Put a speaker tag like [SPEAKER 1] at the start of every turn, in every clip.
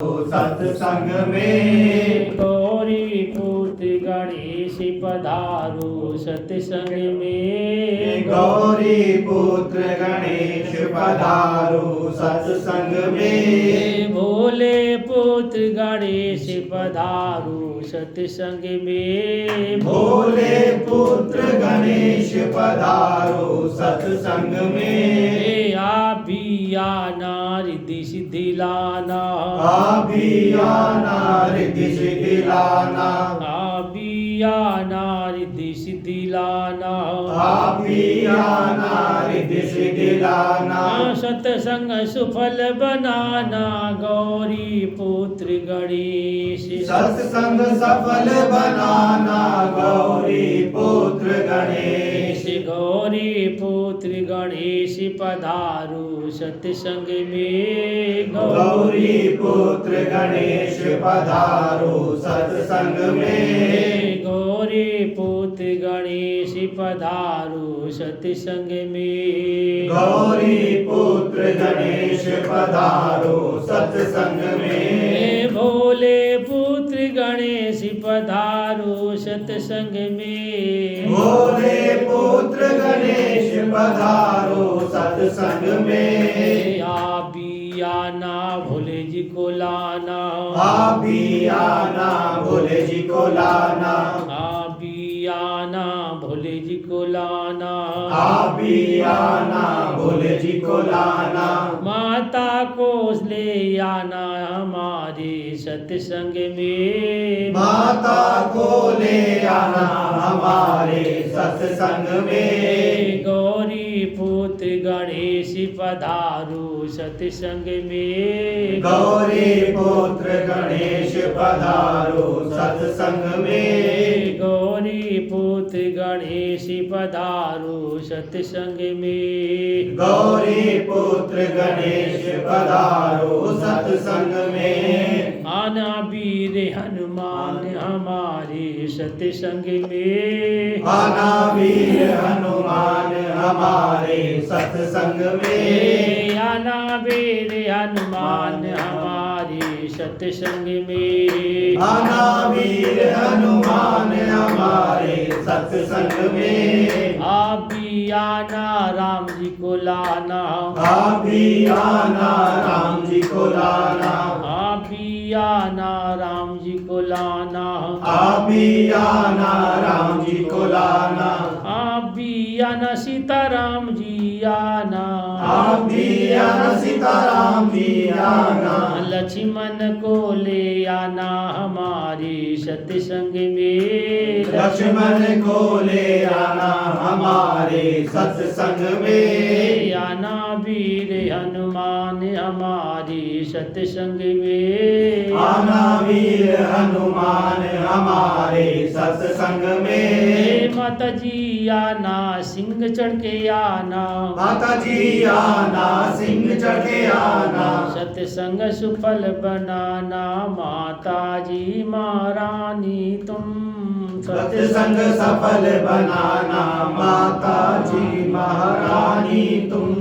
[SPEAKER 1] सत्संग में
[SPEAKER 2] गौरी पुत्र गणेश पधारो सत्संग में।
[SPEAKER 1] गौरी पुत्र गणेश पधारो सत्संग में।
[SPEAKER 2] भोले पुत्र गणेश पधारो सत्संग में।
[SPEAKER 1] भोले पुत्र गणेश पधारो सत्संग में।
[SPEAKER 2] आप भी आना रिद्धि सिद्धि लाना।
[SPEAKER 1] आप भी आना रिद्धि सिद्धि लाना।
[SPEAKER 2] आप भी आना रिद्धि सिद्धि लाना।
[SPEAKER 1] आप भी आना रिद्धि सिद्धि लाना।
[SPEAKER 2] सत्संग सुफल बनाना गौरी पुत्र गणेश।
[SPEAKER 1] सत्संग सफल बनाना गौरी पुत्र गणेश।
[SPEAKER 2] गौरी पुत्र गणेश पधारो सत्संग में।
[SPEAKER 1] गौरी पुत्र गणेश पधारो सत्संग में।
[SPEAKER 2] गौरी पुत्र गणेश पधारो सत्संग में।
[SPEAKER 1] गौरी पुत्र गणेश पधारो सत्संग में।
[SPEAKER 2] भोले पुत्र गणेश पधारो सत्संग में।
[SPEAKER 1] भोले पुत्र गणेश पधारो सत्संग में।
[SPEAKER 2] आप भी आना भोले जी को लाना।
[SPEAKER 1] आप भी आना भोले जी को लाना।
[SPEAKER 2] आप भी आना भोले जी को लाना।
[SPEAKER 1] आप भी आना भोले जी को लाना।
[SPEAKER 2] माता को ले आना हमारे सत्संग में।
[SPEAKER 1] माता को ले आना हमारे सत्संग में।
[SPEAKER 2] गौरी पुत्र गणेश पधारो सत्संग में।
[SPEAKER 1] गौरी पुत्र गणेश पधारो सत्संग में।
[SPEAKER 2] गौरी पुत्र गणेश पधारो सत्संग में।
[SPEAKER 1] गौरी पुत्र गणेश पधारो सत्संग में।
[SPEAKER 2] आना वीर हनुमान हमारे सत्संग में।
[SPEAKER 1] आना वीर हनुमान हमारे सत्संग में।
[SPEAKER 2] आना वीर हनुमान हमारे सत्संग में।
[SPEAKER 1] आना वीर हनुमान हमारे सत्संग में।
[SPEAKER 2] आप भी आना राम जी को लाना।
[SPEAKER 1] आप भी आना राम जी को लाना।
[SPEAKER 2] आप भी आना राम जी को लाना।
[SPEAKER 1] आप भी आना राम जी को लाना।
[SPEAKER 2] आप भी आना सीताराम जी आना।
[SPEAKER 1] आप भी आना सीताराम जी आना।
[SPEAKER 2] लक्ष्मण को ले आना हमारे सत्संग में।
[SPEAKER 1] लक्ष्मण को ले आना हमारे सत्संग में।
[SPEAKER 2] आना वीर हनुमान हमारे सत्संग में।
[SPEAKER 1] आना वीर हनुमान हमारे सत्संग में।
[SPEAKER 2] माता जी आना सिंह चढ़ के आना।
[SPEAKER 1] माता जी आना सिंह चढ़ के आना।
[SPEAKER 2] सत्संग सुफल बनाना माता जी महारानी तुम।
[SPEAKER 1] सत्संग सफल बनाना माता जी महारानी तुम।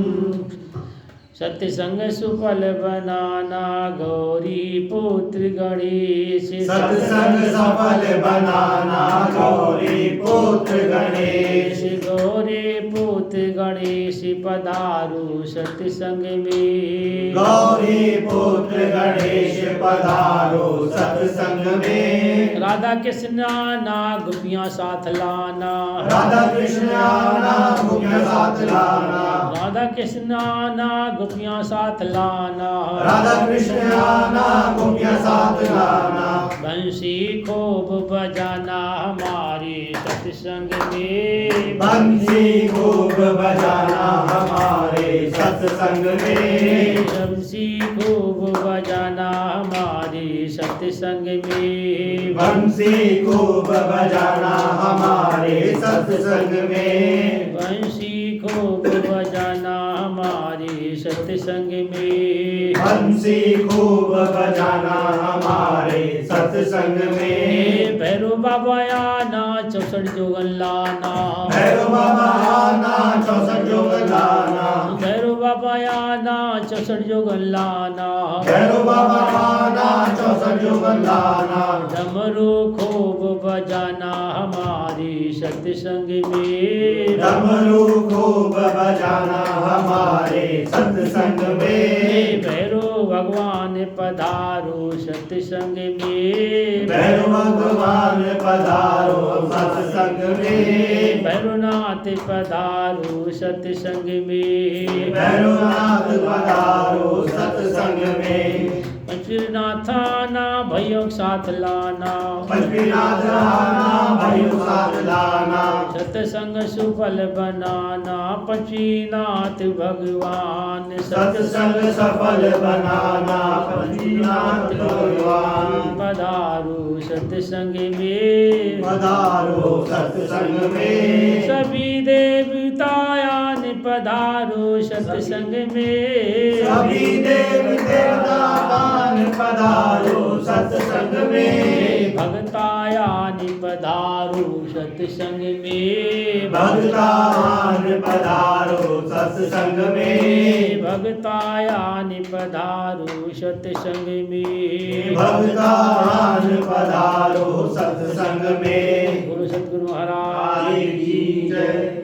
[SPEAKER 2] सत्संग सुफल बनाना गौरी पुत्र गणेश।
[SPEAKER 1] सत्संग सफल बनाना गौरी पुत्र गणेश।
[SPEAKER 2] गौरी पुत्र गणेश पधारो सत्संग में।
[SPEAKER 1] गौरी पुत्र गणेश पधारो सत्संग में।
[SPEAKER 2] राधा कृष्ण आना गोपियाँ साथ लाना।
[SPEAKER 1] राधा कृष्ण आना गोपियाँ साथ लाना।
[SPEAKER 2] राधा कृष्ण आना गोपियाँ साथ लाना।
[SPEAKER 1] राधा कृष्ण आना गोपियाँ साथ लाना।
[SPEAKER 2] बंसी खूब बजाना हमारे सत्संग में।
[SPEAKER 1] बंसी खूब बजाना हमारे सत्संग में।
[SPEAKER 2] बंसी खूब बजाना हमारे सत्संग में।
[SPEAKER 1] बंसी खूब बजाना हमारे सत्संग में।
[SPEAKER 2] बंसी खूब बजाना हमारे सत्संग में।
[SPEAKER 1] बंसी खूब बजाना हमारे सत्संग में।
[SPEAKER 2] भैरव बाबा आना 64 जोगन लाना।
[SPEAKER 1] भैरव बाबा आना 64 जोगन लाना।
[SPEAKER 2] भैरव बाबा बाबा आना 64 जोगन लाना,
[SPEAKER 1] भैरव बाबा आना 64 जोगन लाना,
[SPEAKER 2] डमरू खूब बजाना हमारी सत्संग में,
[SPEAKER 1] डमरू खूब बजाना हमारे सत्संग में,
[SPEAKER 2] भैरव भगवान पधारो सत्संग में,
[SPEAKER 1] भैरव भगवान पधारो सत्संग में,
[SPEAKER 2] भैरवनाथ पधारो सत्संग में,
[SPEAKER 1] भैरवनाथ पधारो सत्संग में,
[SPEAKER 2] पंचवीरनाथ आना भयो साथ लाना,
[SPEAKER 1] पंचवीरनाथ आना भयो साथ लाना,
[SPEAKER 2] सत्संग सुफल बनाना पंचवीरनाथ भगवान,
[SPEAKER 1] सत्संग सफल बनाना पंचवीरनाथ भगवान,
[SPEAKER 2] पधारो सत्संग में,
[SPEAKER 1] पधारो सत्संग में,
[SPEAKER 2] सभी देवतायान पधारो सत्संग में,
[SPEAKER 1] सभी देव देवतावान पधारो सत्संग में,
[SPEAKER 2] भगतायान पधारो सत्संग में,
[SPEAKER 1] भगतावान पधारो सत्संग में,
[SPEAKER 2] भगतायान पधारो सत्संग में,
[SPEAKER 1] भगतावान पधारो सत्संग में।
[SPEAKER 2] गुरु सद्गुरु महाराज
[SPEAKER 1] काली की जय।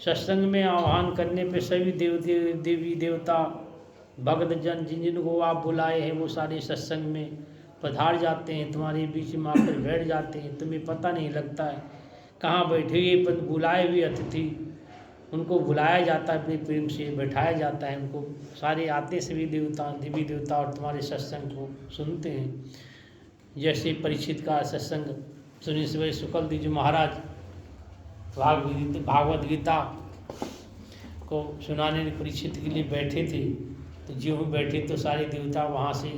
[SPEAKER 2] सत्संग में आह्वान करने पे सभी देवी देवता भक्त जन जिन जिनको आप बुलाए हैं वो सारे सत्संग में पधार जाते हैं, तुम्हारे बीच में आकर बैठ जाते हैं, तुम्हें पता नहीं लगता है कहाँ बैठे हुए, पर बुलाए हुए अतिथि उनको बुलाया जाता है, प्रेम से बैठाया जाता है, उनको सारे आते सभी देवी देवता और तुम्हारे सत्संग को सुनते हैं। जैसे परीक्षित का सत्संग सुनी सवेरे शुक्ल जी महाराज भागवत गीता को सुनाने परीक्षित के लिए बैठे थे, तो जो हम बैठे तो सारे देवता वहाँ से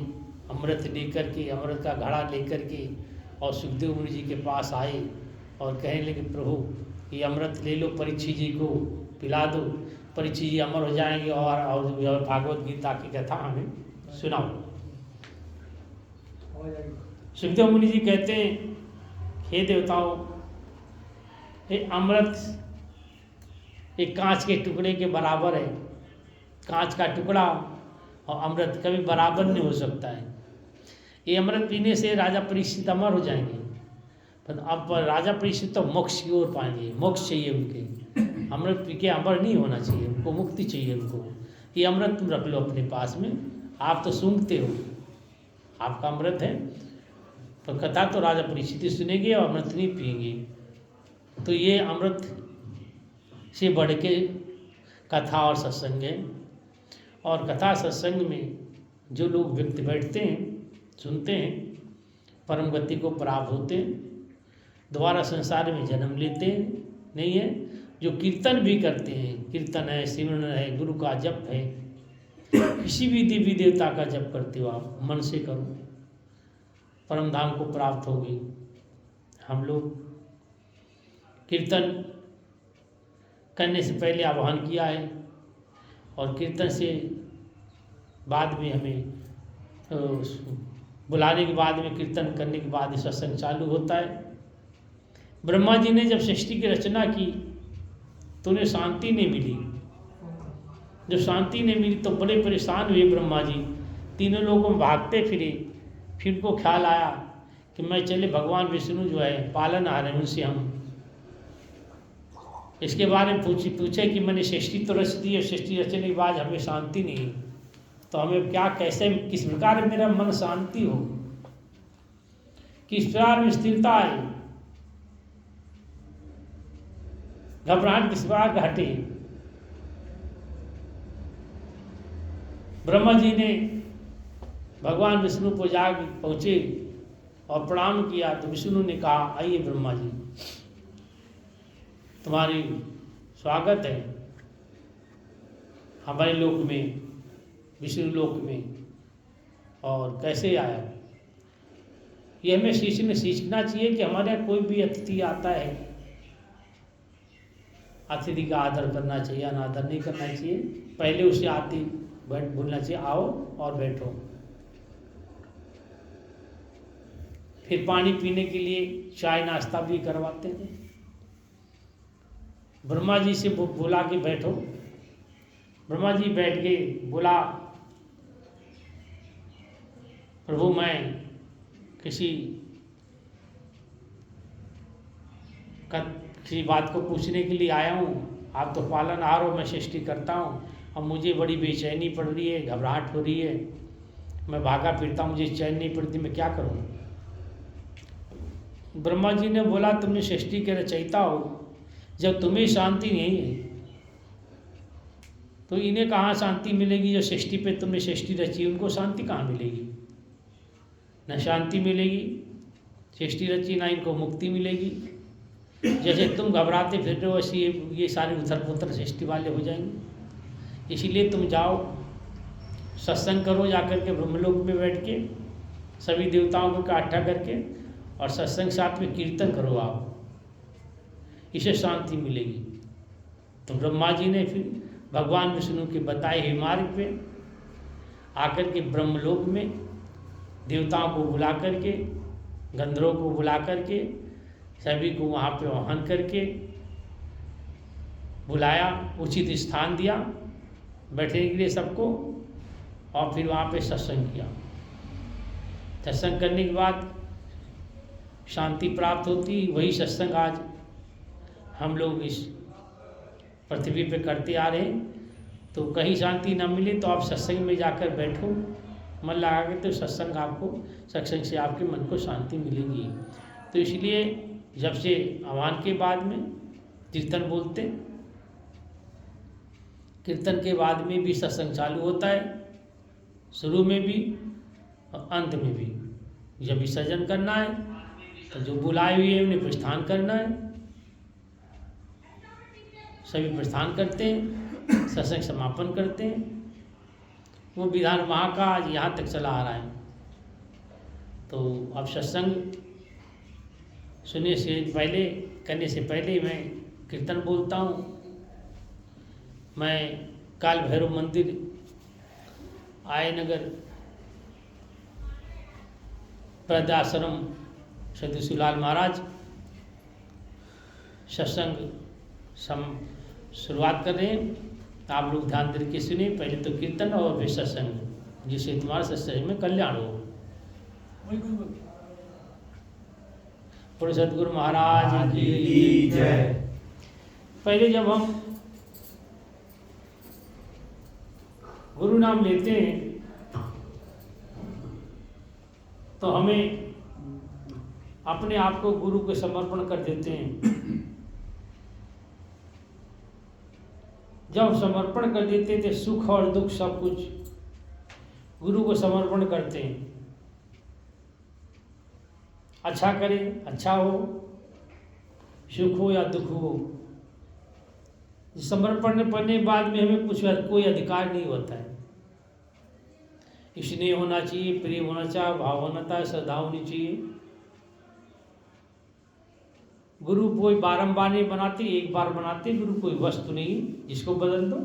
[SPEAKER 2] अमृत लेकर के, अमृत का घड़ा लेकर के और सुखदेव मुनि जी के पास आए और कहने लगे प्रभु ये अमृत ले लो, परीक्षित जी को पिला दो, परीक्षित जी अमर हो जाएंगे और भागवत गीता की कथा हमें सुनाओ। सुखदेव मुनि जी कहते हैं हे देवताओं, ये अमृत एक कांच के टुकड़े के बराबर है, कांच का टुकड़ा और अमृत कभी बराबर नहीं हो सकता है। ये अमृत पीने से राजा परीक्षित अमर हो जाएंगे, पर अब राजा परीक्षित तो मोक्ष की ओर पाएंगे, मोक्ष चाहिए उनके, अमृत पी के अमर नहीं होना चाहिए, उनको मुक्ति चाहिए उनको। ये अमृत तुम रख लो अपने पास में, आप तो सूंघते हो, आपका अमृत है, तो कथा तो राजा परीक्षित सुनेंगे और अमृत नहीं पिएंगे। तो ये अमृत से बढ़ के कथा और सत्संग है, और कथा सत्संग में जो लोग व्यक्ति बैठते हैं सुनते हैं परम गति को प्राप्त होते हैं, दोबारा संसार में जन्म लेते नहीं है। जो कीर्तन भी करते हैं, कीर्तन है, सिमरन है, गुरु का जप है, किसी भी देवी देवता का जप करते हो आप मन से करो, परम धाम को प्राप्त होगी। हम लोग कीर्तन करने से पहले आह्वान किया है और कीर्तन से बाद में हमें बुलाने के बाद में कीर्तन करने के बाद सत्संग चालू होता है। ब्रह्मा जी ने जब सृष्टि की रचना की तो उन्हें शांति नहीं मिली, जब शांति नहीं मिली तो बड़े परेशान हुए ब्रह्मा जी, तीनों लोगों में भागते फिरे। फिर उनको ख्याल आया कि मैं चले भगवान विष्णु जो है पालनहार हैं, उनसे हम इसके बारे में पूछे कि मैंने सृष्टि तो रच दी है, सृष्टि रचने के बाद हमें शांति नहीं, तो हमें क्या कैसे किस प्रकार मेरा मन शांति हो, किस प्रकार में स्थिरता आए, घबराहट किस प्रकार घटे। ब्रह्मा जी ने भगवान विष्णु को जाग पहुँचे और प्रणाम किया, तो विष्णु ने कहा आइए ब्रह्मा जी, तुम्हारी स्वागत है हमारे लोक में, विष्णु लोक में, और कैसे आया। ये हमें सीखना चाहिए कि हमारे यहाँ कोई भी अतिथि आता है, अतिथि का आदर करना चाहिए, अनादर नहीं करना चाहिए। पहले उसे आती बैठ बोलना चाहिए आओ और बैठो, फिर पानी पीने के लिए चाय नाश्ता भी करवाते हैं। ब्रह्मा जी से बुला के बैठो, ब्रह्मा जी बैठ के बोला, प्रभु मैं किसी बात को पूछने के लिए आया हूँ, आप तो पालनहार हो, मैं सृष्टि करता हूँ, अब मुझे बड़ी बेचैनी पड़ रही है, घबराहट हो रही है, मैं भागा फिरता हूँ, मुझे चैन नहीं पड़ती, मैं क्या करूँ। ब्रह्मा जी ने बोला, तुमने सृष्टि के रचयिता हो, जब तुम्हें शांति नहीं है तो इन्हें कहाँ शांति मिलेगी। जो सृष्टि पे तुमने सृष्टि रची, उनको शांति कहाँ मिलेगी। न शांति मिलेगी, सृष्टि रची, ना इनको मुक्ति मिलेगी। जैसे तुम घबराते फिर रहे हो, वैसे ये सारे उथल पुथल सृष्टि वाले हो जाएंगे। इसीलिए तुम जाओ, सत्संग करो, जाकर के ब्रह्मलोक में बैठ के सभी देवताओं को इकट्ठा करके, और सत्संग साथ में कीर्तन करो आप, इसे शांति मिलेगी। तो ब्रह्मा जी ने फिर भगवान विष्णु के बताए हुए मार्ग पे आकर के ब्रह्मलोक में देवताओं को बुला करके, गंधर्वों को बुला करके, सभी को वहाँ पे आह्वान करके बुलाया, उचित स्थान दिया बैठने के लिए सबको, और फिर वहाँ पे सत्संग किया। सत्संग करने के बाद शांति प्राप्त होती। वही सत्संग आज हम लोग इस पृथ्वी पे करते आ रहे हैं। तो कहीं शांति न मिले तो आप सत्संग में जाकर बैठो, मन लगा के, तो सत्संग से आपके मन को शांति मिलेगी। तो इसलिए जब से आह्वान के बाद में कीर्तन बोलते, कीर्तन के बाद में भी सत्संग चालू होता है, शुरू में भी और अंत में भी। जब विसर्जन करना है तो जो बुलाए हुए हैं उन्हें प्रस्थान करना है, सभी प्रस्थान करते हैं, सत्संग समापन करते हैं। वो विधान वहाँ का आज यहाँ तक चला आ रहा है। तो अब सत्संग सुनने से पहले, करने से पहले मैं कीर्तन बोलता हूँ। मैं काल भैरव मंदिर आयनगर वृद्धाश्रम सदगुरु शिवलाल महाराज सत्संग शुरुआत कर रहे हैं। तो आप लोग ध्यान दे के सुनिए, पहले तो कीर्तन और फिर सत्संग, जिससे तुम्हारा सत्संग में कल्याण हो। सदगुरु महाराज की जय। पहले जब हम गुरु नाम लेते हैं तो हमें अपने आप को गुरु को समर्पण कर देते हैं। जब समर्पण कर देते थे, सुख और दुख सब कुछ गुरु को समर्पण करते हैं। अच्छा करे, अच्छा हो, सुख हो या दुख हो, समर्पण करने के बाद में हमें कुछ कोई अधिकार नहीं होता है। स्नेह होना चाहिए, प्रेम होना चाहिए, भाव होना चाहिए, श्रद्धा होनी चाहिए। गुरु कोई बारंबार नहीं बनाते, एक बार बनाते। गुरु कोई वस्तु नहीं जिसको बदल दो।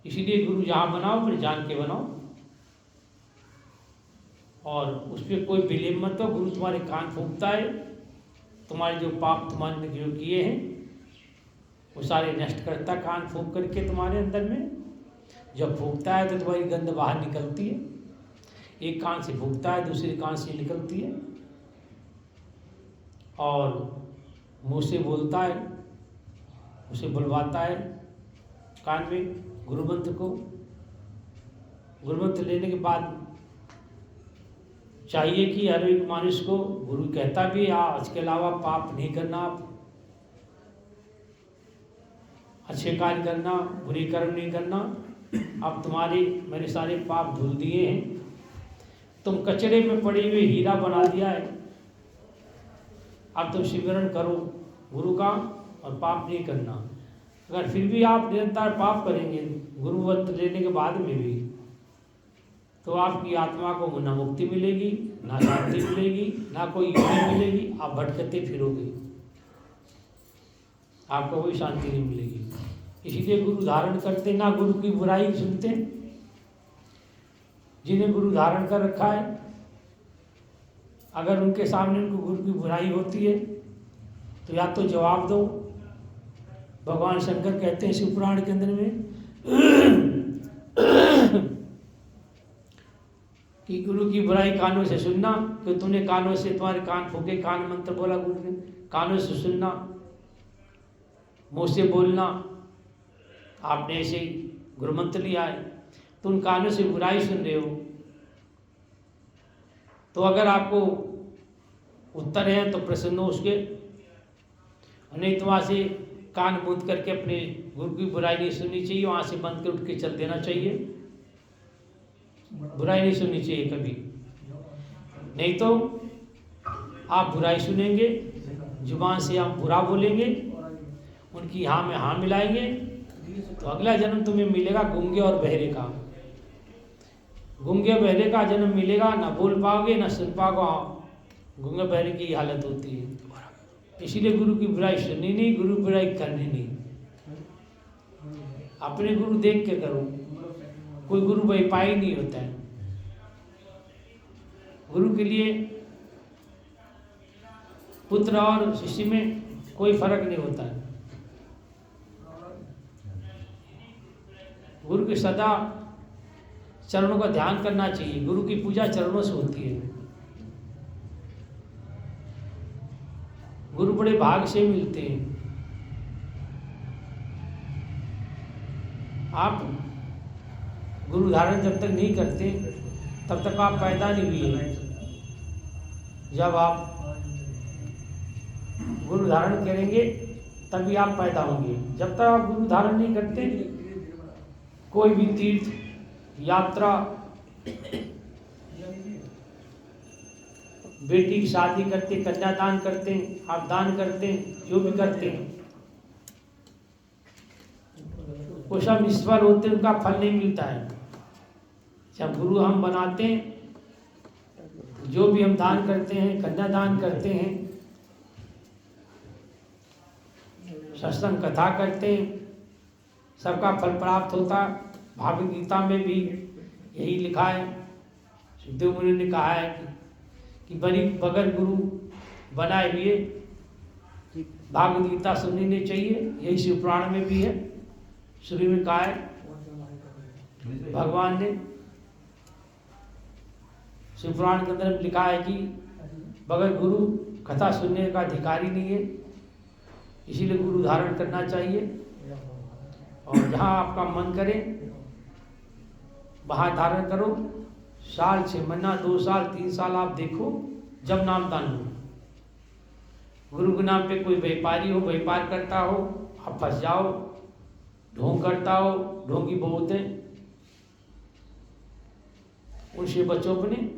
[SPEAKER 2] इसीलिए गुरु जहाँ बनाओ फिर जान के बनाओ, और उस पर कोई विलेम मत हो। गुरु तुम्हारे कान फूंकता है, तुम्हारे जो पाप तुम्हारे जो किए हैं वो सारे नष्ट करता, कान फूंक करके तुम्हारे अंदर में। जब फूंकता है तो तुम्हारी गंध बाहर निकलती है। एक कान से फूंकता है, दूसरे कान से निकलती है, और मुँह से बोलता है, उसे बुलवाता है कान में गुरु मंत्र को। गुरु मंत्र लेने के बाद चाहिए कि हर एक मानुष को, गुरु कहता भी है इसके अलावा पाप नहीं करना, अच्छे कार्य करना, बुरी कर्म नहीं करना। अब तुम्हारे मैंने सारे पाप धुल दिए हैं, तुम कचरे में पड़े हुए हीरा बना दिया है। अब तुम सिमरन करो गुरु का और पाप नहीं करना। अगर फिर भी आप निरंतर पाप करेंगे गुरु मंत्र लेने के बाद में भी, तो आपकी आत्मा को ना मुक्ति मिलेगी, ना शांति मिलेगी, ना कोई योगी मिलेगी। आप भटकते फिरोगे, आपको कोई शांति नहीं मिलेगी। इसीलिए गुरु धारण करते, ना गुरु की बुराई सुनते। जिन्हें गुरु धारण कर रखा है, अगर उनके सामने उनको गुरु की बुराई होती है तो या तो जवाब दो, भगवान शंकर कहते हैं शिव पुराण के अंदर में कि गुरु की बुराई कानों से सुनना, कि तूने कानों से, तुम्हारे कान फूके, कान मंत्र बोला गुरु ने, कानों से सुनना, मुंह से बोलना, आपने ऐसे ही गुरु मंत्र लिया है, तो उन कानों से बुराई सुन रहे हो। तो अगर आपको उत्तर है तो प्रसन्न हो उसके, नहीं तो वहाँ से कान बंद करके अपने गुरु की बुराई नहीं सुननी चाहिए, वहाँ से बंद कर उठ के चल देना चाहिए। बुराई नहीं सुननी चाहिए कभी, नहीं तो आप बुराई सुनेंगे, जुबान से हम बुरा बोलेंगे, उनकी हाँ में हाँ मिलाएंगे, तो अगला जन्म तुम्हें मिलेगा गूंगे और बहरे का। गूंगे बहरे का जन्म मिलेगा, ना बोल पाओगे ना सुन पाओगे, गूंगे बहरे की हालत होती है। इसीलिए गुरु की बुराई सुननी नहीं, गुरु की बुराई करनी नहीं। अपने गुरु देख के करो, कोई गुरु वैपाई नहीं होता है। गुरु के लिए पुत्र और शिष्य में कोई फर्क नहीं होता है। गुरु के सदा चरणों का ध्यान करना चाहिए। गुरु की पूजा चरणों से होती है। गुरु बड़े भाग से मिलते हैं। आप गुरु धारण जब तक नहीं करते तब तक आप पैदा नहीं हुए। जब आप गुरु धारण करेंगे तभी आप पैदा होंगे। जब तक आप गुरु धारण नहीं करते, कोई भी तीर्थ यात्रा, बेटी की शादी करते, कन्यादान करते, आप दान करते, जो भी करते हैं, वो सब ईश्वर होते, उनका फल नहीं मिलता है। जब गुरु हम बनाते हैं, जो भी हम दान करते हैं, कन्यादान करते हैं, सत्संग कथा करते हैं, सबका फल प्राप्त होता। भागवत गीता में भी यही लिखा है। सुखदेव मुनि ने कहा है कि बगैर गुरु बनाए हुए भागवत गीता सुननी नहीं चाहिए। यही शिव पुराण में भी है। शुरू में कहा है भगवान ने, शिव पुराण के अंदर लिखा है कि बगैर गुरु कथा सुनने का अधिकारी नहीं है। इसीलिए गुरु धारण करना चाहिए। और जहाँ आपका मन करे वहाँ धारण करो। साल 6 महीना 2 साल 3 साल आप देखो, जब नाम दान हो। गुरु के नाम पे कोई व्यापारी हो, व्यापार करता हो, आप फंस जाओ। ढोंग करता हो, ढोंगी बहुत है, उनसे बचो अपने।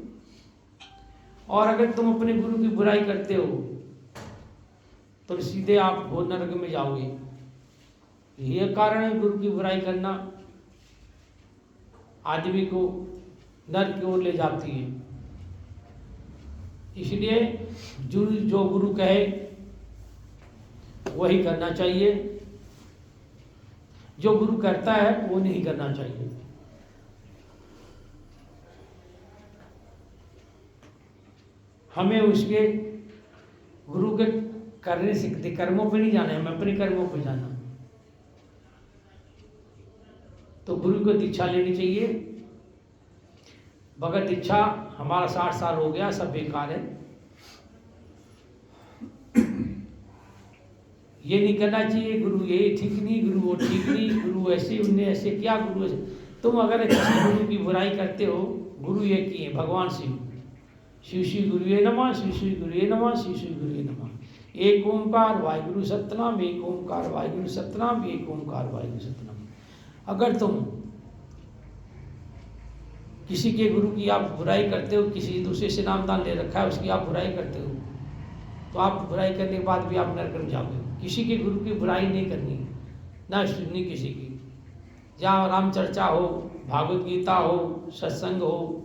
[SPEAKER 2] और अगर तुम अपने गुरु की बुराई करते हो तो सीधे आप घोर नरक में जाओगे। यह कारण है गुरु की बुराई करना आदमी को नरक की ओर ले जाती है। इसलिए जो गुरु कहे वही करना चाहिए, जो गुरु करता है वो नहीं करना चाहिए। हमें उसके गुरु के करने सीखते कर्मों पे नहीं जाना है, हमें अपने कर्मों पे जाना। तो गुरु को दीक्षा लेनी चाहिए। बगैर दीक्षा हमारा 60 साल हो गया, सब बेकार है। ये नहीं करना चाहिए गुरु ये ठीक नहीं, गुरु वो ठीक नहीं, गुरु ऐसे, उनने ऐसे किया, गुरु ऐसे। तुम अगर किसी गुरु की बुराई करते हो, गुरु ये किए भगवान शिव, शिव श्री गुरुवे नमः, शिव श्री गुरुवे नमः, शिव श्री गुरुवे नमः। एक ओंकार वाहिगुरु सतनाम, एक ओंकार वाहिगुरु सतनाम, एक ओंकार वाहिगुरु सतनाम। अगर तुम किसी के गुरु की आप बुराई करते हो, किसी दूसरे से नामदान ले रखा है उसकी आप बुराई करते हो, तो आप बुराई करने के बाद भी आप नरक में जाओगे। किसी के गुरु की बुराई नहीं करनी, ना सुननी किसी की। जहाँ राम चर्चा हो, भागवत गीता हो, सत्संग हो,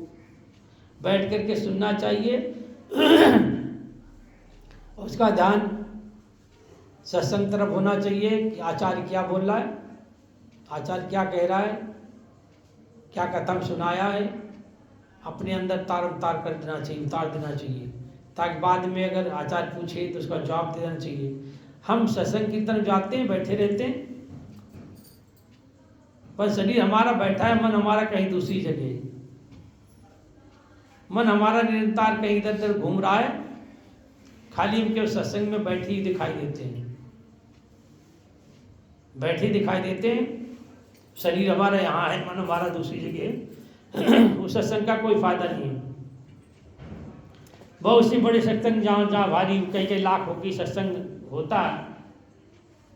[SPEAKER 2] बैठ करके सुनना चाहिए। उसका ध्यान सत्संग तरफ होना चाहिए कि आचार्य क्या बोल रहा है, आचार्य क्या कह रहा है, क्या कथन सुनाया है। अपने अंदर तार कर देना चाहिए, उतार देना चाहिए, ताकि बाद में अगर आचार्य पूछे तो उसका जवाब दे देना चाहिए। हम सत्संग कीर्तन जाते हैं, बैठे रहते हैं, पर शरीर हमारा बैठा है, मन हमारा कहीं दूसरी जगह है। मन हमारा निरंतर कहीं इधर उधर घूम रहा है, खाली हम केवल सत्संग में बैठे ही दिखाई देते हैं, बैठे दिखाई देते हैं। शरीर हमारा यहाँ है, मन हमारा दूसरी जगह है। उस सत्संग का कोई फायदा नहीं है। बहुत से बड़े सत्संग जहाँ भारी कई लाखों की सत्संग होता है,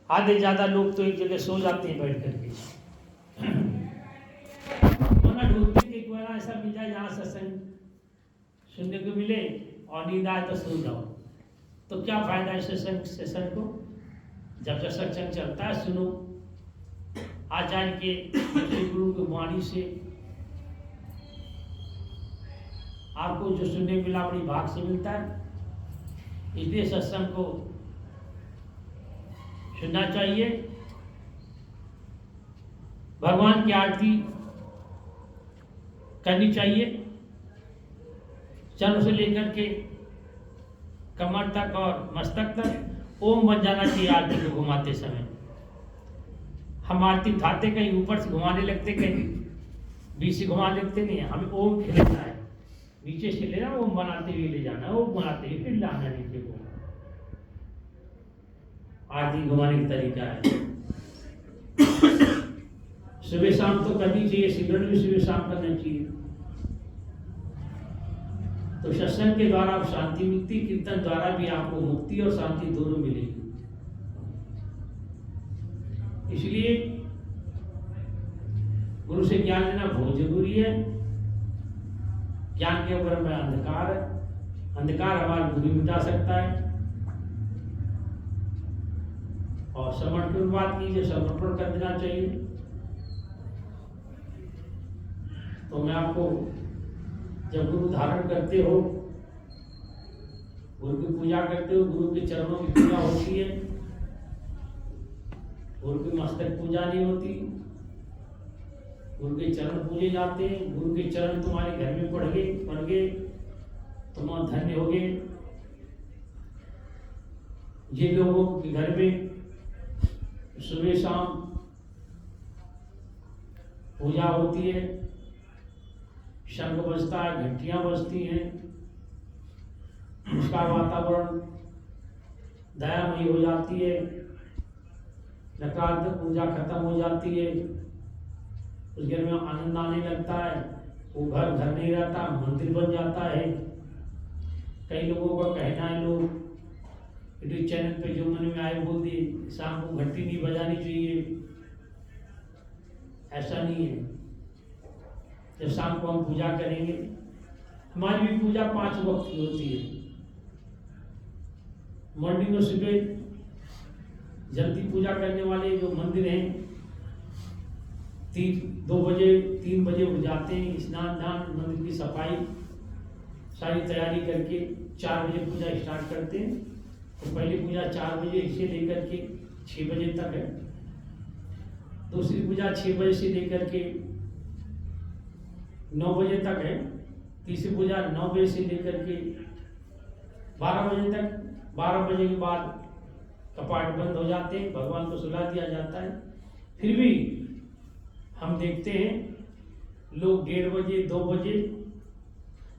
[SPEAKER 2] आधे ज़्यादा लोग तो एक जगह सो जाते हैं बैठ करके। ढूंढते कि कोई ऐसा मिल जाए जहाँ सत्संग सुनने को मिले और नींद आए तो सो जाओ, तो क्या फायदा है सत्संग को? जब तक सत्संग चलता है सुनो, आचार्य के गुरु की वाणी से आपको जो सुनने मिला बड़ी भाग से मिलता है। इसलिए सत्संग को सुनना चाहिए, भगवान की आरती करनी चाहिए। चरण से लेकर के कमर तक और मस्तक तक ओम बन जाना चाहिए आरती को घुमाते समय। हम आरती उठाते कहीं ऊपर से घुमाने लगते, कहीं बीच से घुमा लगते नहीं है, हमें ओम खिलाना है, नीचे से लेना, ओम बनाते हुए ले जाना, ओम बनाते हुए फिर लाना नीचे को। आरती घुमाने का तरीका है। सुबह शाम तो करनी चाहिए, सिमरन भी सुबह शाम करना चाहिए। तो सत्संग के द्वारा आप शांति मिलती, कीर्तन द्वारा भी आपको मुक्ति और शांति दोनों मिलेगी। इसलिए गुरु से ज्ञान लेना बहुत जरूरी है। ज्ञान के ऊपर में अंधकार है, अंधकार हमारी बुद्धि मिटा सकता है। और समर्पण की बात कीजिए, समर्पण कर देना चाहिए। तो मैं आपको, जब गुरु धारण करते हो, गुरु की पूजा करते हो, गुरु के चरणों की पूजा होती है, गुरु की मस्तक पूजा नहीं होती। गुरु के चरण पूजे जाते हैं। गुरु के चरण तुम्हारे घर में पड़ गए तुम धन्य हो गए। जिन लोगों के घर में सुबह शाम पूजा होती है, शंख बजता है, घंटियां बजती हैं, उसका वातावरण दयामयी हो जाती है, नकारात्मक पूजा खत्म हो जाती है, उस घर में आनंद आने लगता है। वो घर नहीं रहता, मंदिर बन जाता है। कई लोगों का कहना है, लोग यूट्यूब चैनल पे जो मन में आए बोल दिए, शाम को घंटी नहीं बजानी चाहिए। ऐसा नहीं है। जब शाम को हम पूजा करेंगे, हमारी भी पूजा 5 वक्त की होती है। मॉर्निंग में सुबह जल्दी पूजा करने वाले जो मंदिर हैं, 3 बजे उठ जाते हैं, स्नान दान, मंदिर की सफाई सारी तैयारी करके 4 बजे पूजा स्टार्ट करते हैं। तो पहली पूजा 4 बजे से लेकर के 6 बजे तक है। दूसरी पूजा 6 बजे से लेकर के 9 बजे तक है। तीसरी पूजा 9 बजे से लेकर के 12 बजे तक। 12 बजे के बाद कपाट बंद हो जाते हैं, भगवान को सुला दिया जाता है। फिर भी हम देखते हैं लोग 1:30 बजे 2 बजे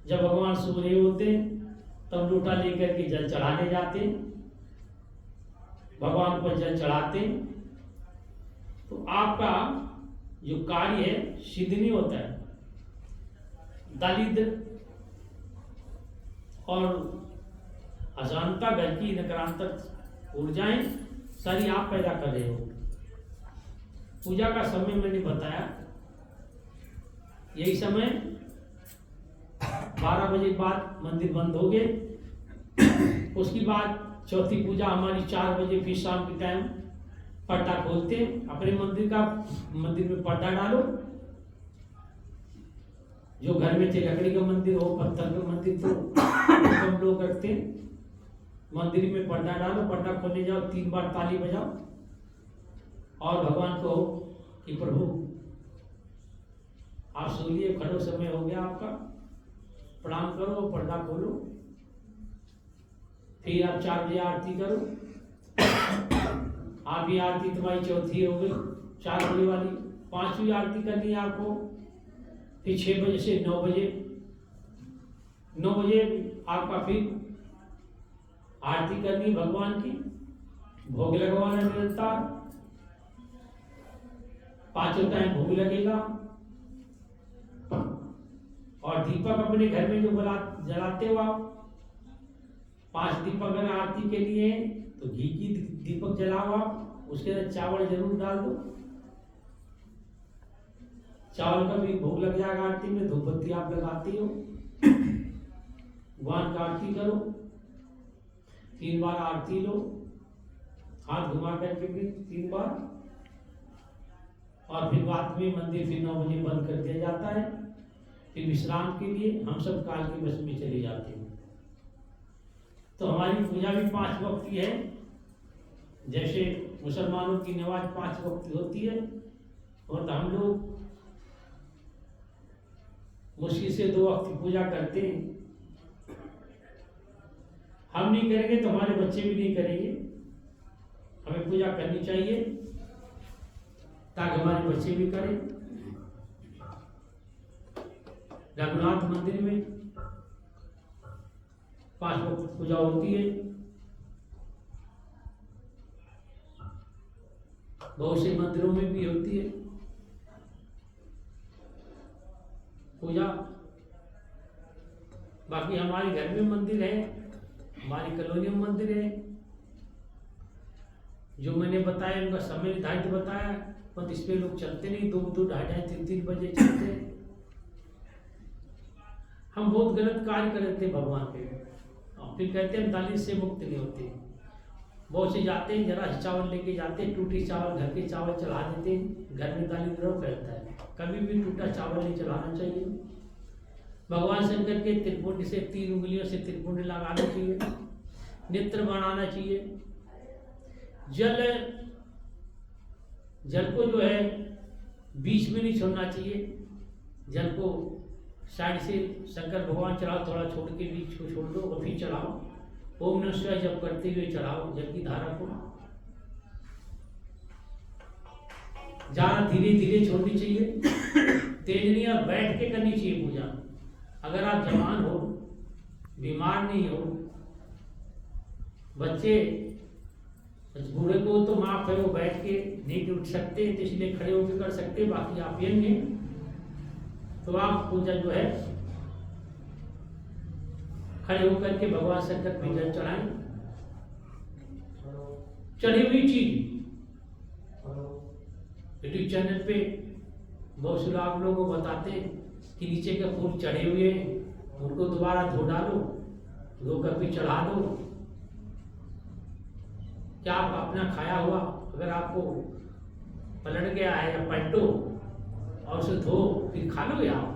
[SPEAKER 2] जब भगवान सो रहे होते हैं, तब लोटा लेकर के जल चढ़ाने जाते हैं, भगवान पर जल चढ़ाते हैं। तो आपका जो कार्य है सिद्ध नहीं होता है। दलित और अशांता घर की नकारात्मक ऊर्जाएं सारी आप पैदा कर रहे हो। पूजा का समय मैंने बताया, यही समय 12 बजे के बाद मंदिर बंद हो गए। उसके बाद चौथी पूजा हमारी 4 बजे, फिर शाम के टाइम पर्दा खोलते हैं। अपने मंदिर में पर्दा डालो। जो घर में थे लकड़ी का मंदिर हो, पत्थर का मंदिर तो हम लोग रखते हैं। मंदिर में पर्दा डालो, पर्दा खोलने जाओ, 3 बार ताली बजाओ और भगवान को कि प्रभु आप सुनिए, खड़ो समय हो गया आपका, प्रणाम करो, पर्दा खोलो। फिर आप 4 बजे आरती करो। आप ये आरती तुम्हारी चौथी हो गई 4 बजे वाली। 5वीं आरती करनी है आपको, फिर 6 बजे से 9 बजे। 9 बजे आपका फिर आरती करनी भगवान की, भोग लगवाना निरंतर, 5 टाइम भोग लगेगा। और दीपक अपने घर में जो जलाते हो आप, 5 दीपक अगर आरती के लिए तो घी की दीपक जलाओ आप, उसके अंदर चावल जरूर डाल दो। चावल का भी भोग लग जाएगा आरती में। धूप बत्ती आप लगाती हो, भगवान का आरती करो, 3 बार आरती लो, हाथ घुमा करके भी 3 बार। और फिर रात में मंदिर फिर 9 बजे बंद कर दिया जाता है। फिर विश्राम के लिए हम सब काल के बस में चले जाते हैं। तो हमारी पूजा भी 5 वक्त की है। जैसे मुसलमानों की नमाज 5 वक्त की होती है, और हम लोग मुश्किल से 2 वक्त की पूजा करते हैं। हम नहीं करेंगे तो हमारे बच्चे भी नहीं करेंगे। हमें पूजा करनी चाहिए ताकि हमारे बच्चे भी करें। रघुनाथ मंदिर में 5 वक्त पूजा होती है। बहुत से मंदिरों में भी होती है पूजा। बाकी हमारे घर में मंदिर है, हमारी कॉलोनी में मंदिर है। जो मैंने बताया उनका समय निर्धारित बताया, पर इस पे लोग चलते नहीं। 2-2, 2:30, 3-3 बजे चलते हैं। हम बहुत गलत कार्य कर रहे थे भगवान पे, और फिर कहते हैं हम दालित से मुक्त नहीं होते। बहुत से जाते हैं, जरा चावल लेके जाते हैं, टूटी चावल, घर के चावल चढ़ा देते हैं। घर में दालित द्रव फैलता है। कभी भी टूटा चावल नहीं चढ़ाना चाहिए। भगवान शंकर के त्रिपुंड से 3 उंगलियों से त्रिपुंड लगाना चाहिए, नेत्र बनाना चाहिए। जल को जो है बीच में नहीं छोड़ना चाहिए। जल को साइड से शंकर भगवान चढ़ाओ, थोड़ा छोड़ के बीच को छोड़ दो और फिर चढ़ाओ। ओम नमः शिवाय जप करते हुए चढ़ाओ जल की धारा को। ज्यादा धीरे धीरे छोड़नी चाहिए, तेज नहीं। और बैठ के करनी चाहिए पूजा। अगर आप जवान हो, बीमार नहीं हो, बच्चे बूढ़े को तो माफ है, वो बैठ के नहीं उठ सकते तो इसलिए खड़े होकर कर सकते। बाकी आप यंग हैं तो आप पूजा जो है खड़े होकर के भगवान शंकर पे जल चढ़ाएं। चढ़ी हुई चीज यूट्यूब चैनल पे बहुत से आप लोगों को बताते हैं कि नीचे के फूल चढ़े हुए हैं, उनको दोबारा धो डालो, धो कर भी चढ़ा दो। क्या आप अपना खाया हुआ अगर आपको पलट गया है या पलटो और उसे धो फिर खा लोगे आप?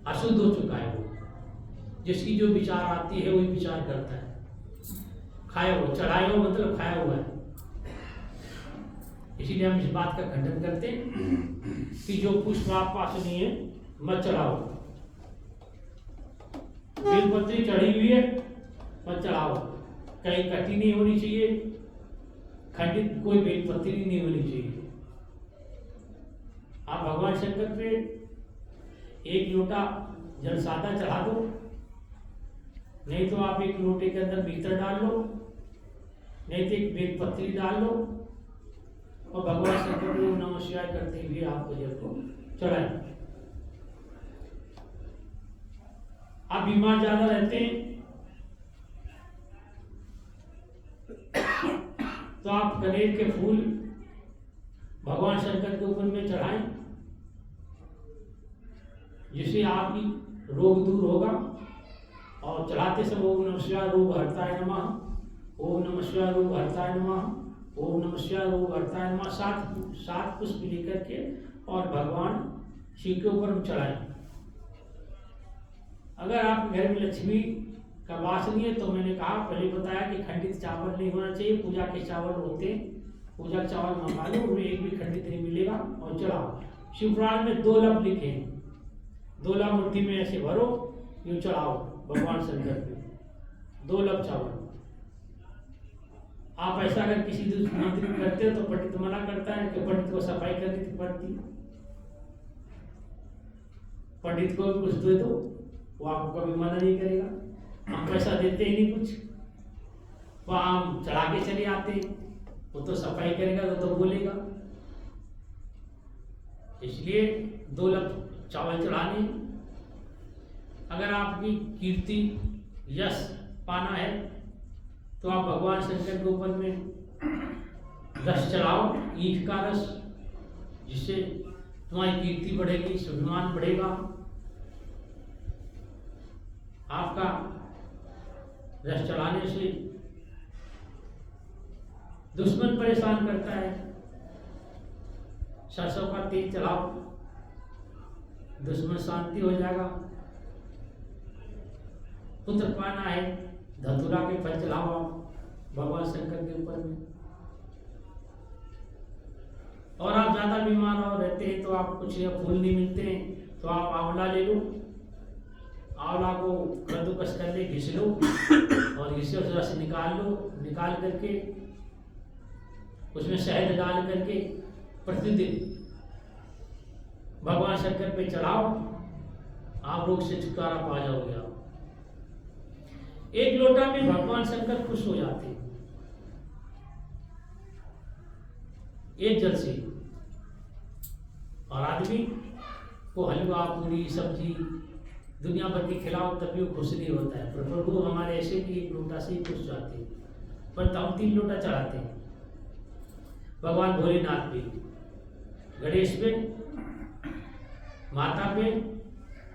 [SPEAKER 2] अशुद्ध हो चुका है वो। जिसकी जो विचार आती है वही विचार करता है। खाया हुआ, चढ़ाया हुआ मतलब खाया हुआ है। इसीलिए हम इस बात का खंडन करते हैं कि जो पुष्प आप पास नहीं है मत चढ़ाओ। बेलपत्री चढ़ी हुई है मत चढ़ाओ। कहीं कटी नहीं होनी चाहिए, खंडित कोई बेलपत्री नहीं होनी चाहिए। आप भगवान शंकर पे 1 लोटा जल सादा चढ़ा दो, नहीं तो आप 1 लोटे के अंदर भीतर डाल लो, नहीं तो 1 बेलपत्री डाल लो और भगवान शंकर को नमः शिवाय करते हुए आपको जल को चढ़ाएं। आप बीमार ज्यादा रहते हैं तो आप कनेर के फूल भगवान शंकर के ऊपर में चढ़ाएं, जिससे आपकी रोग दूर होगा। और चढ़ाते समय ओम नमः शिवाय रोग हरताय नमः, ओम नमः शिवाय रोग हरताय नमः, ओम नमः शिवाय रोग हरताय नमः 7 पुष्प लेकर के और भगवान शिव के ऊपर हम चढ़ाएं। अगर आप घर में लक्ष्मी का वास नहीं है तो मैंने कहा पहले बताया कि खंडित चावल नहीं होना चाहिए। पूजा के चावल होते हैं, पूजा चावल मंगा लो, उनमें एक भी खंडित नहीं मिलेगा और चढ़ाओ। शिवपुराण में 2 लफ लिखे हैं, 2 लफ मुट्ठी में ऐसे भरो, यूं चढ़ाओ भगवान शंकर पे 2 लफ चावल। आप ऐसा अगर किसी दूसरे मंदिर में करते हो तो पंडित मना करता है कि पंडित को सफाई करनी पड़ती है, पंडित को भी कुछ दे दो, वो आपको कभी मना नहीं करेगा। हम पैसा देते ही नहीं कुछ, वो हम चढ़ा के चले आते, वो तो सफाई करेगा तो बोलेगा। इसलिए 2 लख चावल चढ़ाने। अगर आपकी कीर्ति यश पाना है तो आप भगवान शंकर के ऊपर में रस चढ़ाओ, ईख का रस, जिससे तुम्हारी कीर्ति बढ़ेगी, स्वाभिमान बढ़ेगा। आपका रस चढ़ाने से दुश्मन परेशान करता है। सरसों का तेल चढ़ाओ, दुश्मन शांति हो जाएगा। पुत्र पाना है, धतूरा के फल चढ़ाओ भगवान शंकर के ऊपर में। और आप ज्यादा बीमार और रहते हैं तो आप कुछ फूल नहीं मिलते हैं तो आप आंवला ले लो, आंवला को कद्दूकस कर ले, घिस लो और घिसे उस रस निकाल लो, निकाल करके उसमें शहद डाल करके प्रतिदिन भगवान शंकर पे चढ़ाओ, आप रोग से छुटकारा पा जाओगे। आप 1 लोटा में भगवान शंकर खुश हो जाते हैं, एक जल से। और आदमी को हलवा पूरी सब्जी दुनिया भर की खिलाओ तभी वो खुश नहीं होता है, पर प्रभु हमारे ऐसे कि 1 लोटा से ही खुश जाते हैं, पर हम 3 लोटा चढ़ाते हैं। भगवान भोलेनाथ पे, गणेश पे, माता पे,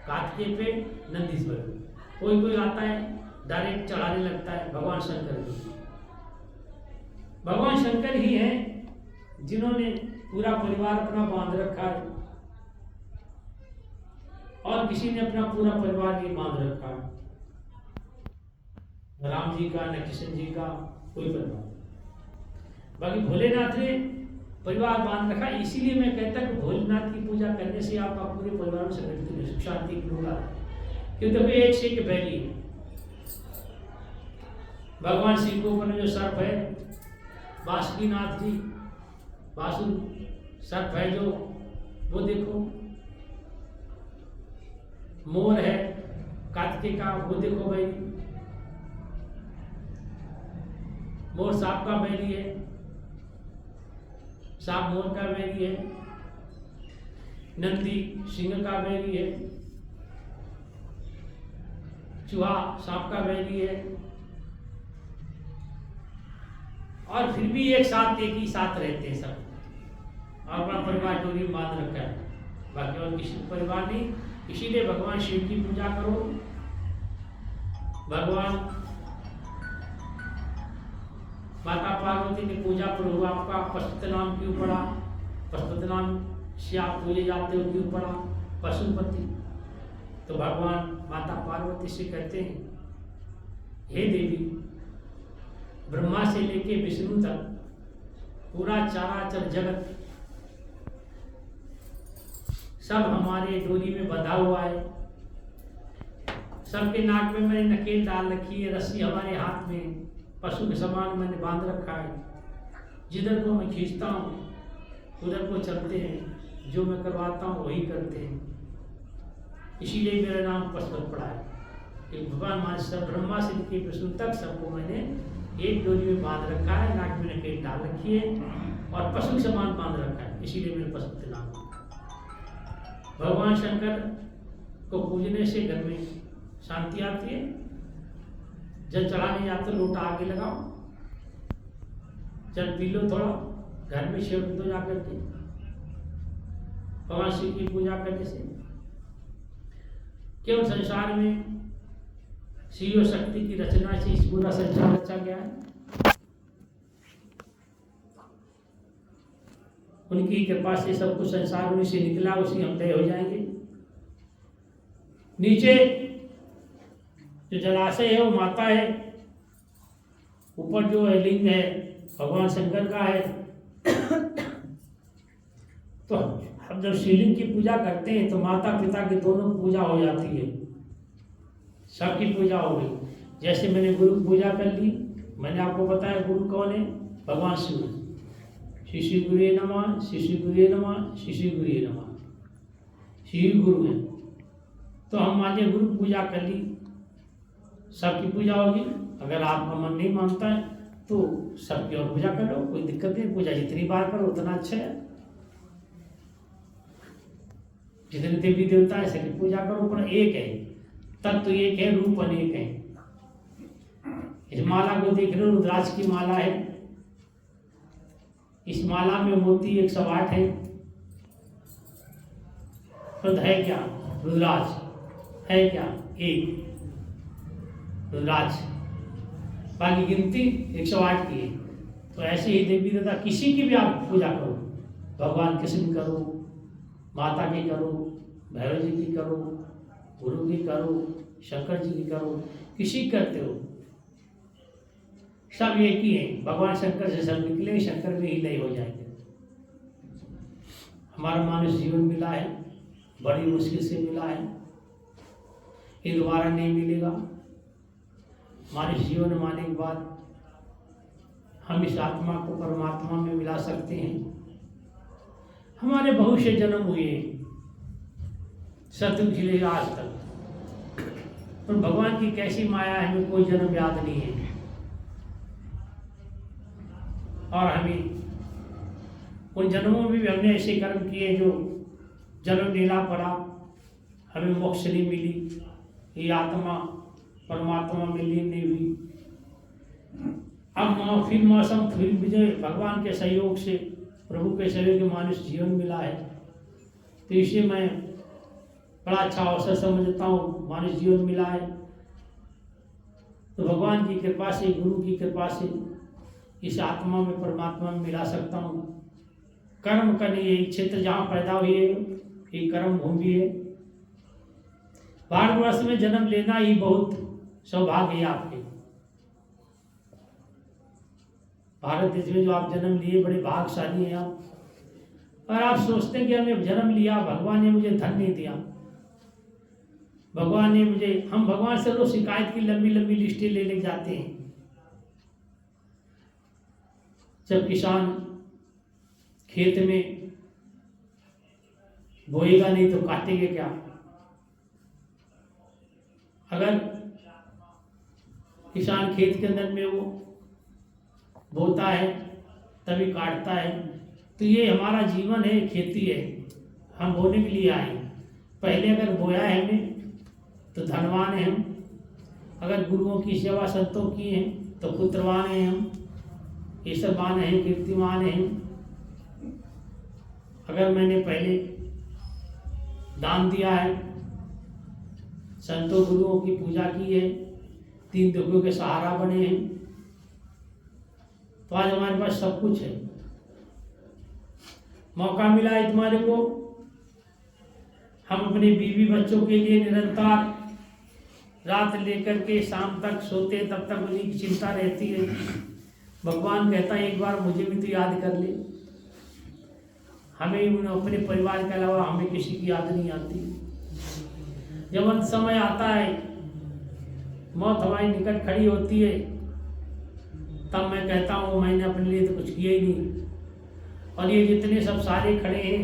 [SPEAKER 2] कार्तिकेय पे, नंदीश्वर पे। कोई आता है डायरेक्ट चढ़ाने लगता है भगवान शंकर को। भगवान शंकर ही हैं जिन्होंने पूरा परिवार अपना बांध रखा है, और किसी ने अपना पूरा परिवार नहीं बांध रखा है। राम जी का, न कृष्ण जी का कोई परिवार, बाकी भोलेनाथ ने परिवार बांध रखा। इसीलिए मैं कहता कि भोलेनाथ की पूजा करने से आपका पूरे परिवार में संगठित सुख शांति होगा, क्योंकि देखो एक से एक बैली है। भगवान शिव के ऊपर में जो सर्प है, बासुकीनाथ जी, बासु सर्प है जो, वो देखो। मोर है कार्तिकेय का, वो देखो भाई, मोर सांप का बैली है, सांप मोर का बैली है। नंदी सिंह का बैली है, चूहा सांप का बैली है। और फिर भी एक ही साथ रहते हैं सब, और अपना परिवार डोरी में बांध रखा है, बाकी और किसी परिवार नहीं। इसीलिए भगवान शिव की पूजा करो। भगवान माता पार्वती की पूजा पर हुआ, आपका पशुपति नाम क्यों पड़ा? पशुपति नाम से आप पूजे जाते हो क्यों पड़ा? पशुपति। तो भगवान माता पार्वती से कहते हैं, हे देवी, ब्रह्मा से लेके विष्णु तक पूरा चराचर जगत सब हमारे डोरी में बंधा हुआ है। सबके नाक में मैंने नकेल डाल रखी है, रस्सी हमारे हाथ में पशु के समान मैंने बांध रखा है। जिधर को मैं खींचता हूँ उधर को चलते हैं, जो मैं करवाता हूँ वही करते हैं। इसीलिए मेरा नाम पशुपत पड़ा है कि भगवान मान सब ब्रह्मा से लेकर विष्णु तक सबको मैंने एक डोरी में बांध रखा है, नाक में नकेल डाल रखी है और पशु के समान बांध रखा है। इसीलिए मेरे पशुपति नाम। भगवान शंकर को पूजने से घर में शांति आती है। जल चढ़ाने जाते लोटा आगे लगाओ, जल पी लो थोड़ा, घर में शेव दो जाकर के। भगवान शिव की पूजा करने से केवल संसार में शिव शक्ति की रचना से इस पूरा संसार रचा गया है। उनकी कृपा से सब कुछ संसार उन्हीं से निकला, उसी हम तय हो जाएंगे। नीचे जो जलाशय है वो माता है, ऊपर जो है लिंग है भगवान शंकर का है। तो हम जब शिवलिंग की पूजा करते हैं तो माता पिता की दोनों पूजा हो जाती है, सबकी पूजा हो गई। जैसे मैंने गुरु पूजा कर ली, मैंने आपको बताया गुरु कौन है, भगवान शिव। शिशु गुरुए नमः, शिशु गुरुए नमः, शिशु गुरुए नमः, शिव गुरु है। तो हम मानिए गुरु पूजा कर ली, सबकी पूजा होगी। अगर आपका मन नहीं मानता है तो सबकी और पूजा कर लो, कोई दिक्कत नहीं। पूजा जितनी बार करो उतना अच्छा है। जितने देवी देवता है सबकी पूजा करो, पर एक है, तत्व एक है, रूप अनेक है। इस माला को देख रहे हो, रुद्राक्ष की माला है। इस माला में मोती 108 है। रुद्र है क्या, रुद्राक्ष है क्या, एक रुद्राक्ष, बाकी गिनती 108 की है। तो ऐसे ही देवी देवता किसी की भी आप पूजा करो, भगवान कृष्ण करो, माता की करो, भैरव जी की करो, गुरु की करो, शंकर जी की करो, किसी की करते हो, सब एक ही है। भगवान शंकर से सब निकले, शंकर में ही लय हो जाएंगे। हमारा मानव जीवन मिला है, बड़ी मुश्किल से मिला है, ये दोबारा नहीं मिलेगा। हमारे जीवन में आने के बाद हम इस आत्मा को परमात्मा में मिला सकते हैं। हमारे बहुत से जन्म हुए सतयुग से लेकर आज तक, पर भगवान की कैसी माया है, हमें कोई जन्म याद नहीं है। और हमें उन जन्मों में भी हमने ऐसे कर्म किए जो जन्म लेना पड़ा, हमें मोक्ष नहीं मिली, ये आत्मा परमात्मा में लीन नहीं हुई। अब फिर मौसम फिर मुझे भगवान के सहयोग से, प्रभु के सहयोग के मानुष जीवन मिला है, तो इसे मैं बड़ा अच्छा अवसर समझता हूँ। मानुष जीवन मिला है तो भगवान की कृपा से, गुरु की कृपा से इस आत्मा में परमात्मा में मिला सकता हूँ। कर्म करने, ये क्षेत्र जहाँ पैदा हुई है ये कर्म भूमि है। भारतवर्ष में जन्म लेना ही बहुत सौभाग्य है आपके। भारत देश में जो आप जन्म लिए, बड़े भाग्यशाली हैं आप। और आप सोचते हैं कि हमें जन्म लिया, भगवान ने मुझे धन नहीं दिया, भगवान ने मुझे, हम भगवान से रोज शिकायत की लंबी लंबी लिस्टें ले जाते हैं। जब किसान खेत में बोएगा नहीं तो काटेंगे क्या? अगर किसान खेत के अंदर में वो बोता है तभी काटता है। तो ये हमारा जीवन है, खेती है, हम बोने के लिए आए। पहले अगर बोया है हमने तो धनवान है हम, अगर गुरुओं की सेवा संतों की है तो पुत्रवान है हम, ईश्वरवान है, कीर्तिमान है हम। अगर मैंने पहले दान दिया है, संतों गुरुओं की पूजा की है, 3 दुखों के सहारा बने हैं, तो आज हमारे पास सब कुछ है। मौका मिला है तुम्हारे को, हम अपने बीवी बच्चों के लिए निरंतर रात लेकर के शाम तक सोते, तब तक उन्हीं की चिंता रहती है। भगवान कहता है एक बार मुझे भी तो याद कर ले। हमें अपने परिवार के अलावा हमें किसी की याद नहीं आती। जब अंत समय आता है, मौत हमारी निकट खड़ी होती है, तब मैं कहता हूँ मैंने अपने लिए तो कुछ किया ही नहीं, और ये जितने सब सारे खड़े हैं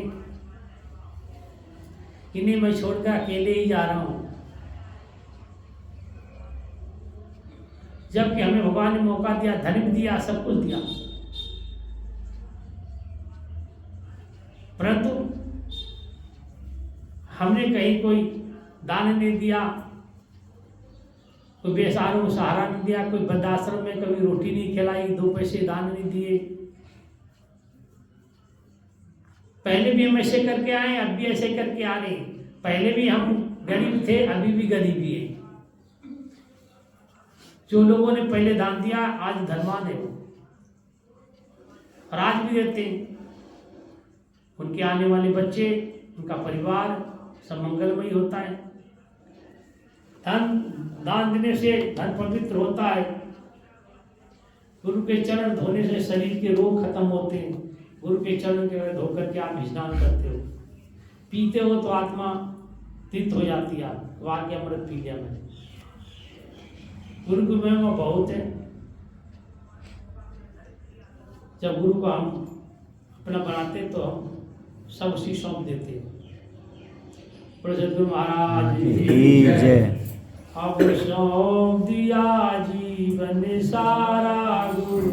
[SPEAKER 2] इन्हें मैं छोड़कर अकेले ही जा रहा हूँ। जबकि हमें भगवान ने मौका दिया, धन भी दिया, सब कुछ दिया, परंतु हमने कहीं कोई दान नहीं दिया, कोई बेसहारों को सहारा नहीं दिया, कोई वृद्धाश्रम में कभी रोटी नहीं खिलाई, 2 पैसे दान नहीं दिए। पहले भी हम ऐसे करके आए, अब भी ऐसे करके आ रहे हैं। पहले भी हम गरीब थे, अभी भी गरीबी है। जो लोगों ने पहले दान दिया आज धनवान है वो, और आज भी देते हैं। उनके आने वाले बच्चे, उनका परिवार सब मंगलमय होता है। धन दान देने से धन पवित्र होता है। गुरु के चरण धोने से शरीर के रोग खत्म होते हैं। गुरु के चरण के धोकर के आप स्नान करते हो, पीते हो तो आत्मा तृप्त हो जाती है। वाक्य अमृत पी लिया मैंने। गुरु की महिमा बहुत है। जब गुरु को हम अपना बनाते तो हम सब उसी सौंप देते। बोलो सद्गुरु महाराज
[SPEAKER 3] की जय।
[SPEAKER 2] अब सौंप दिया जीवन सारा गुरु